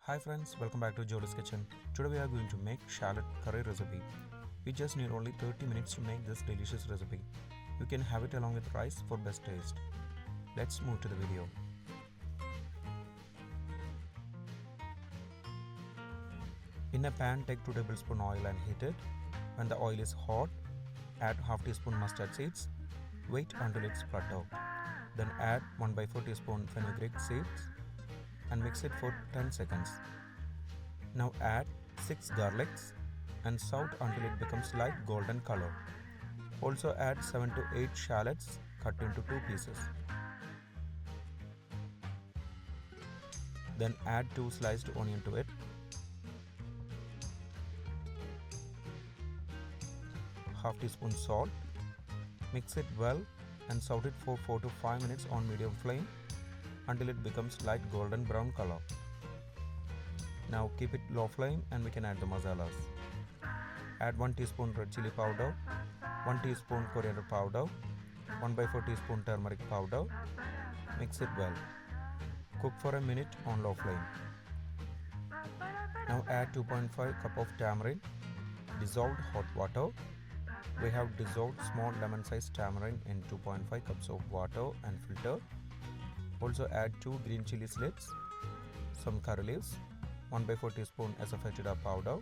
Hi friends, welcome back to Jolys kitchen. Today we are going to make shallot curry recipe. We just need only 30 minutes to make this delicious recipe. You can have it along with rice for best taste. Let's move to the video. In a pan, take 2 tablespoons oil and heat it. When the oil is hot, add half teaspoon mustard seeds. Wait until it splutters. Then add 1/4 teaspoon fenugreek seeds and mix it for 10 seconds. Now add 6 garlics and saut until it becomes light golden color. Also add 7 to 8 shallots cut into 2 pieces. Then add 2 sliced onion to it. Half teaspoon salt. Mix it well and saute it for 4 to 5 minutes on medium flame until it becomes light golden brown color. Now keep it low flame and we can add the masalas. Add 1 teaspoon red chili powder, 1 teaspoon coriander powder, 1/4 teaspoon turmeric powder. Mix it well. Cook for a minute on low flame. Now add 2.5 cup of tamarind, dissolved hot water. We have dissolved small lemon sized tamarind in 2.5 cups of water and filter. Also add 2 green chili slits, some curry leaves, 1/4 teaspoon asafoetida powder.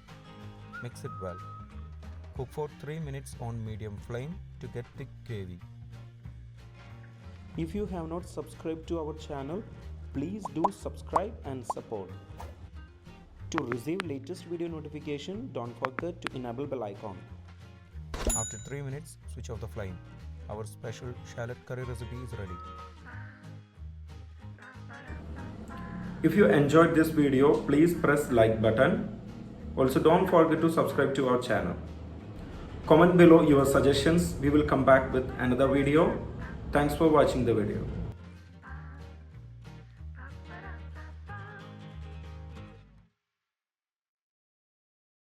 Mix it well. Cook for 3 minutes on medium flame to get thick gravy. If you have not subscribed to our channel, please do subscribe and support. To receive latest video notification, don't forget to enable bell icon. After 3 minutes, switch off the flame. Our special shallot curry recipe is ready. If you enjoyed this video, please press like button. Also don't forget to subscribe to our channel. Comment below your suggestions. We will come back with another video. Thanks for watching the video.